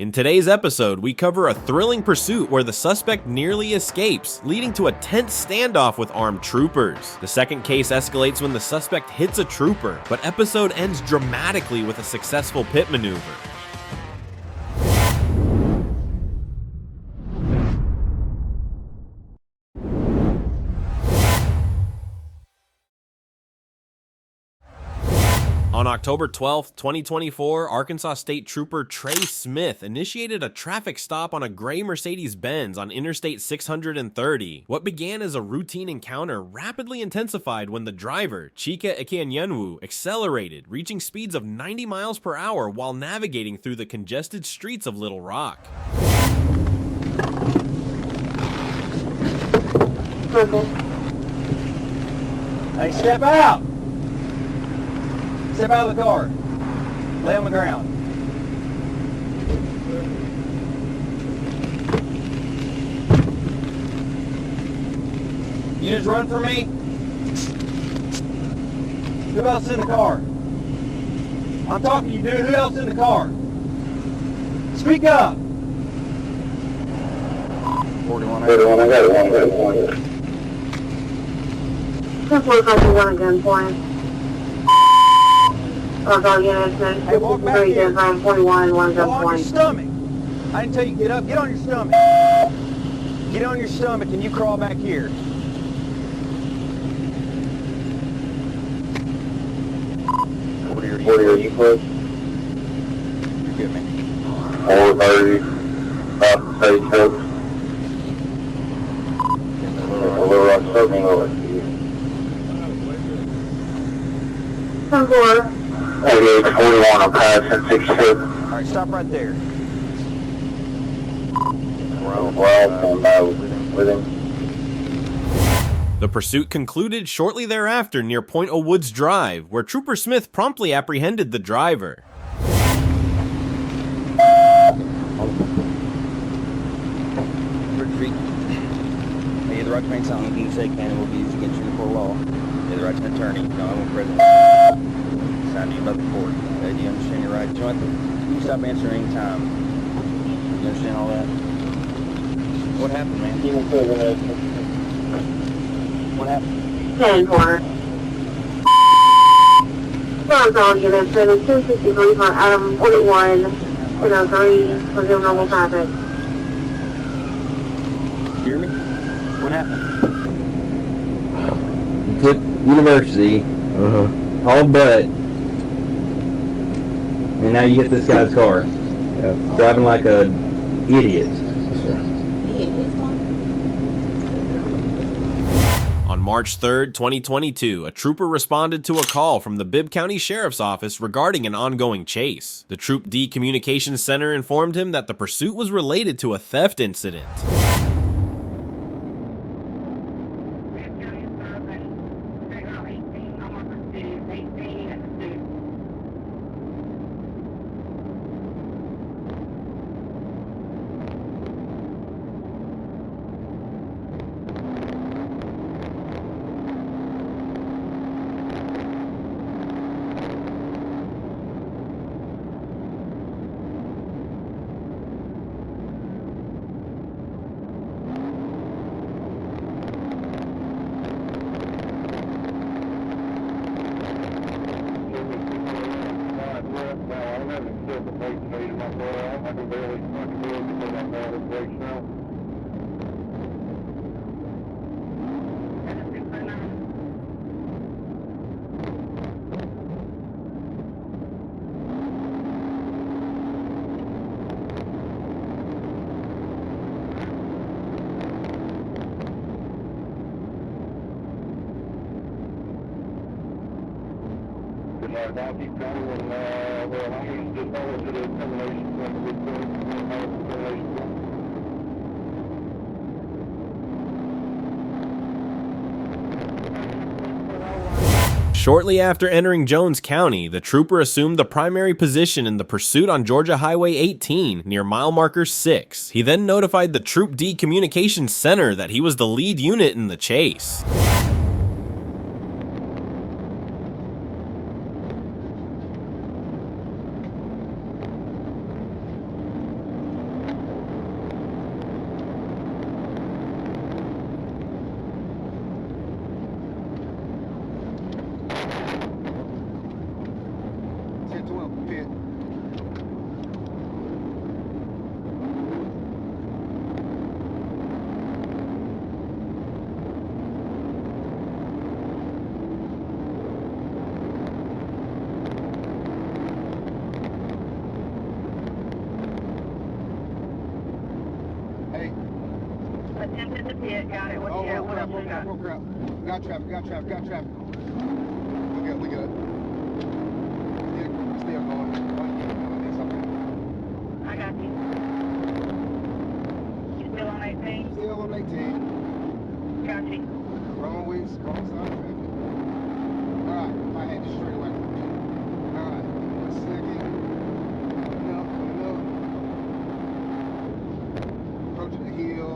In today's episode, we cover a thrilling pursuit where the suspect nearly escapes, leading to a tense standoff with armed troopers. The second case escalates when the suspect hits a trooper, but episode ends dramatically with a successful pit maneuver. On October 12, 2024, Arkansas State Trooper Trey Smith initiated a traffic stop on a gray Mercedes-Benz on Interstate 630. What began as a routine encounter rapidly intensified when the driver, Chika Ekeanyanwu, accelerated, reaching speeds of 90 miles per hour while navigating through the congested streets of Little Rock. Hey, step out! Step out of the car. Lay on the ground. You just run for me? Who else in the car? I'm talking to you, dude. Who else in the car? Speak up. 41, I got one. 1045 on a gunpoint. Hey, walk back here. 41, one Go on your gunpoint. stomach. I didn't tell you get up. Get on your stomach. Get on your stomach and you crawl back here. What are you close? You're good, man. 430, South Stagecoach. Little Rock Serving over. 10-4. 8841 on Patterson 66. Alright, stop right there. With him. The pursuit concluded shortly thereafter near Point O'Woods Drive, where Trooper Smith promptly apprehended the driver. Retreat. Hey, the right to remain silent. Anything you say can and will be used against you before law. Hey, the right to an attorney. No, I won't present. Signed to you by the court. Okay, do you understand your right? You can stop answering any time. You understand all that? What happened, man? What happened? 10-4. Well, units, 263 for Adam 41, 103 for normal traffic. You hear me? What happened? Took university, all but, and now you hit this guy's car, driving like a idiot. On March 3rd, 2022, a trooper responded to a call from the Bibb County Sheriff's Office regarding an ongoing chase. The Troop D Communications Center informed him that the pursuit was related to a theft incident. Shortly after entering Jones County, the trooper assumed the primary position in the pursuit on Georgia Highway 18 near mile marker 6. He then notified the Troop D Communications Center that he was the lead unit in the chase. Attempted to pit, got it. What you got? What else you got? Oh, crap. Got traffic. We good. Still going. It's okay. I got you. You still on 18? Still on 18. Got you. Wrong way, wrong side of traffic. Alright, I had to straight away. Alright, 1 second. Coming up. Approaching the hill.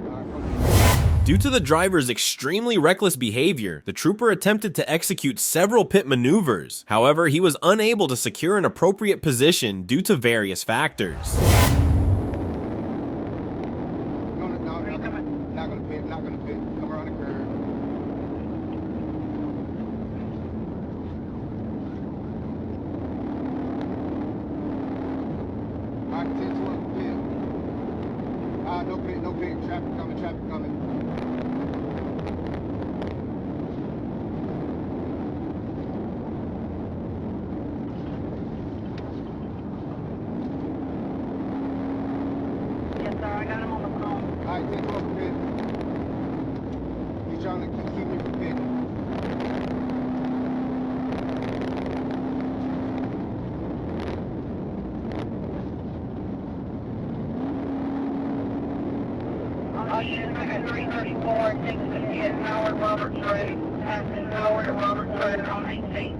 Alright, approaching the hill. Due to the driver's extremely reckless behavior, the trooper attempted to execute several pit maneuvers. However, he was unable to secure an appropriate position due to various factors. Not gonna pit. Come around the curve. Alright, 10 towards the pit. No pit. Traffic coming. Yes, sir. I got him on the phone. Alright, 10 towards the pit. He's trying to keep me from pitting. I got 334, 658 Howard Roberts Road. Passing Howard and Roberts Road on 18.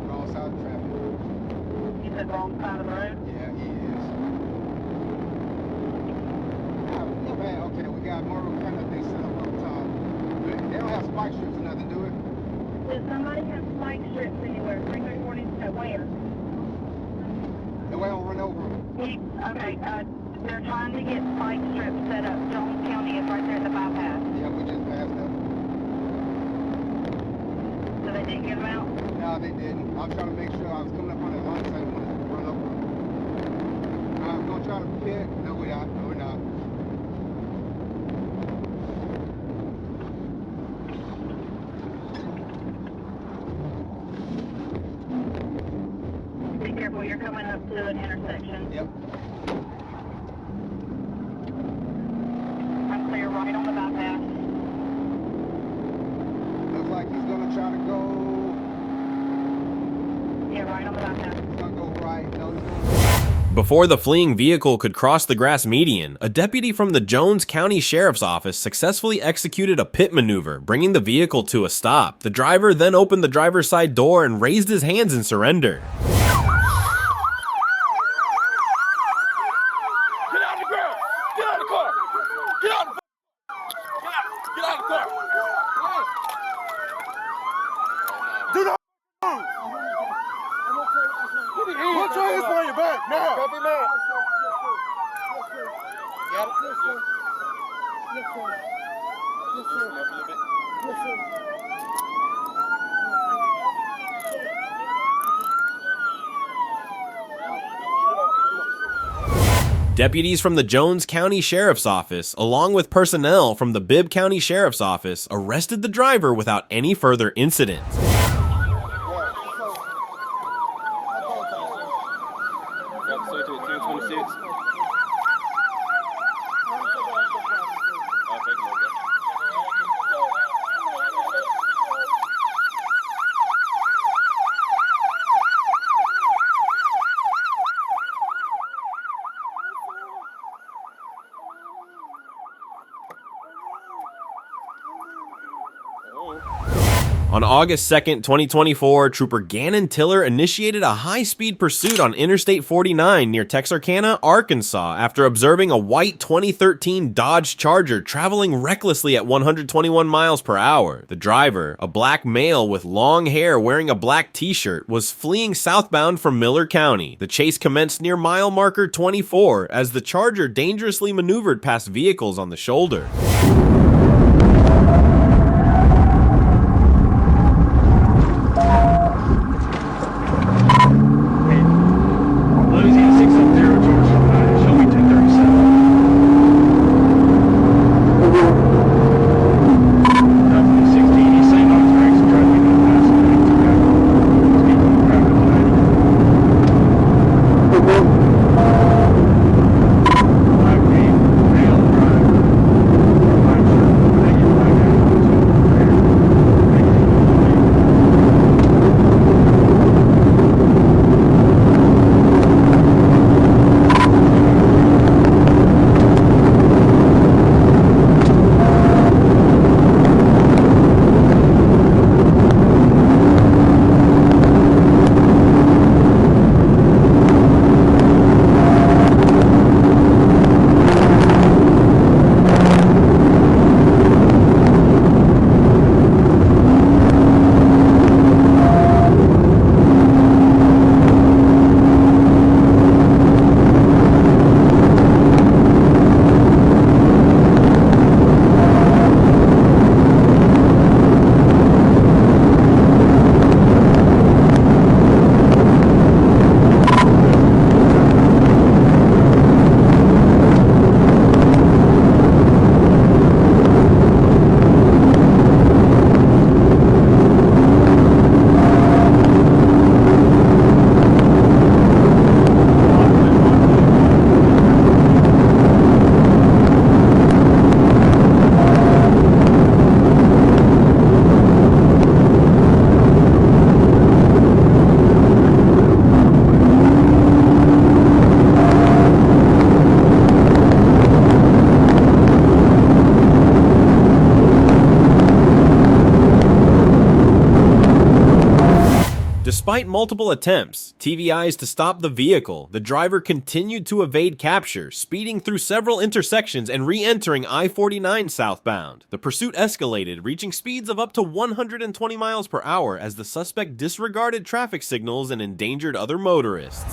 Wrong side of traffic. You said wrong side of the road? Yeah, he is. Not bad. Okay, we got more kind of they set up on top. They don't have spike strips or nothing, do it? Does somebody have spike strips anywhere? 334 needs to where? The way I don't run over them. Okay, they're trying to get spike strips set up. Jones County is right there at the bypass. Yeah, we just passed them. So they didn't get them out? No, they didn't. I was trying to make sure I was coming up on the line, so I didn't want to run over them. I'm going to try to pit. No, we're not. Be careful, you're coming up to an intersection. Yep. I'm clear right on the bypass. Looks like he's going to try to go. Yeah, right on the bypass. He's going to go right. No, he's going to. Before the fleeing vehicle could cross the grass median, a deputy from the Jones County Sheriff's Office successfully executed a pit maneuver, bringing the vehicle to a stop. The driver then opened the driver's side door and raised his hands in surrender. Put your hands on your back now. Copy, man. Got it? Deputies from the Jones County Sheriff's Office, along with personnel from the Bibb County Sheriff's Office, arrested the driver without any further incident. On August 2nd, 2024, Trooper Gannon Tiller initiated a high-speed pursuit on Interstate 49 near Texarkana, Arkansas, after observing a white 2013 Dodge Charger traveling recklessly at 121 miles per hour. The driver, a black male with long hair wearing a black t-shirt, was fleeing southbound from Miller County. The chase commenced near mile marker 24 as the Charger dangerously maneuvered past vehicles on the shoulder. Despite multiple attempts, TVIs to stop the vehicle, the driver continued to evade capture, speeding through several intersections and re-entering I-49 southbound. The pursuit escalated, reaching speeds of up to 120 miles per hour as the suspect disregarded traffic signals and endangered other motorists.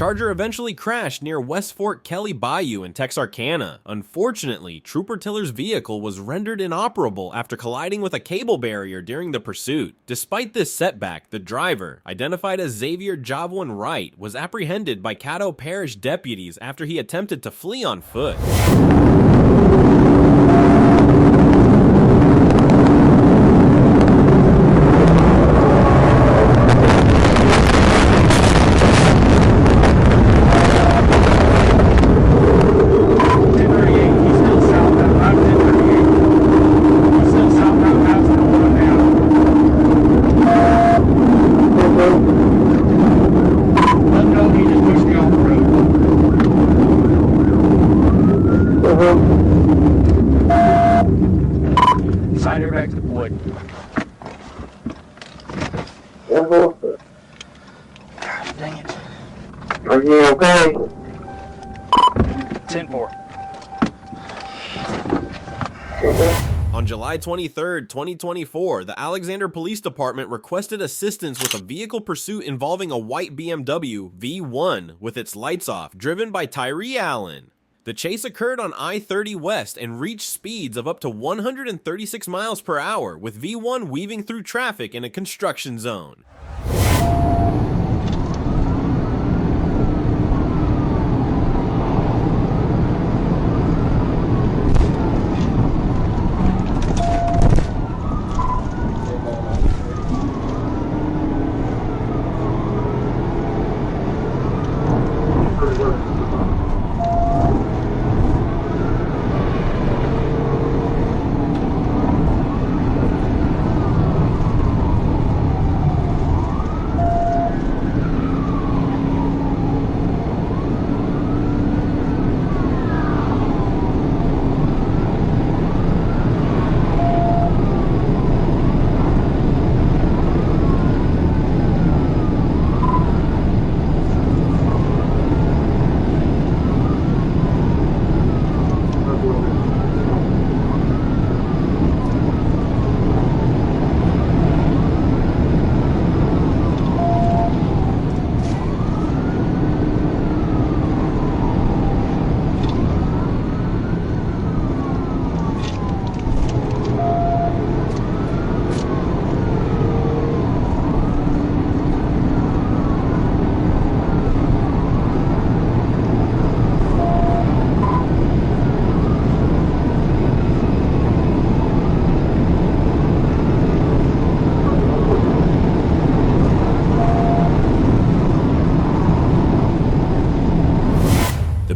Charger eventually crashed near West Fort Kelly Bayou in Texarkana. Unfortunately, Trooper Tiller's vehicle was rendered inoperable after colliding with a cable barrier during the pursuit. Despite this setback, the driver, identified as Xavier Javwin Wright, was apprehended by Caddo Parish deputies after he attempted to flee on foot. Sign her back to the wood. Gosh, dang it. Are you okay? 10-4. On July 23, 2024, the Alexander Police Department requested assistance with a vehicle pursuit involving a white BMW V1 with its lights off, driven by Tyree Allen. The chase occurred on I-30 West and reached speeds of up to 136 miles per hour, with V1 weaving through traffic in a construction zone.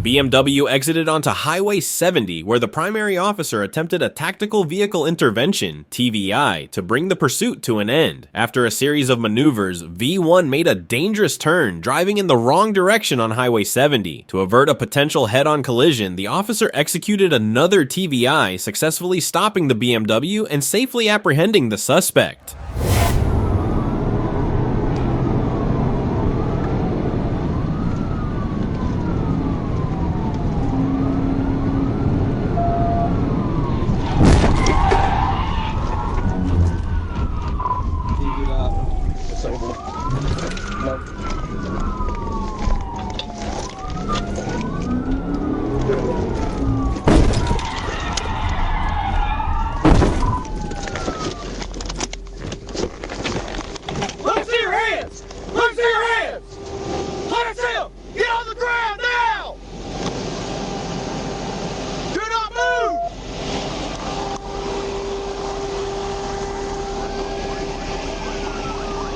BMW exited onto Highway 70, where the primary officer attempted a tactical vehicle intervention, TVI, to bring the pursuit to an end. After a series of maneuvers, V1 made a dangerous turn, driving in the wrong direction on Highway 70. To avert a potential head-on collision, the officer executed another TVI, successfully stopping the BMW and safely apprehending the suspect.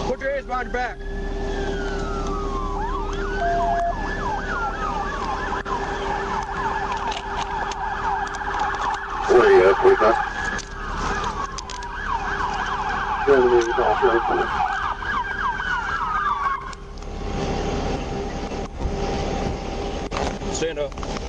Put your hands behind your back. Where are you at, 45? Stand up.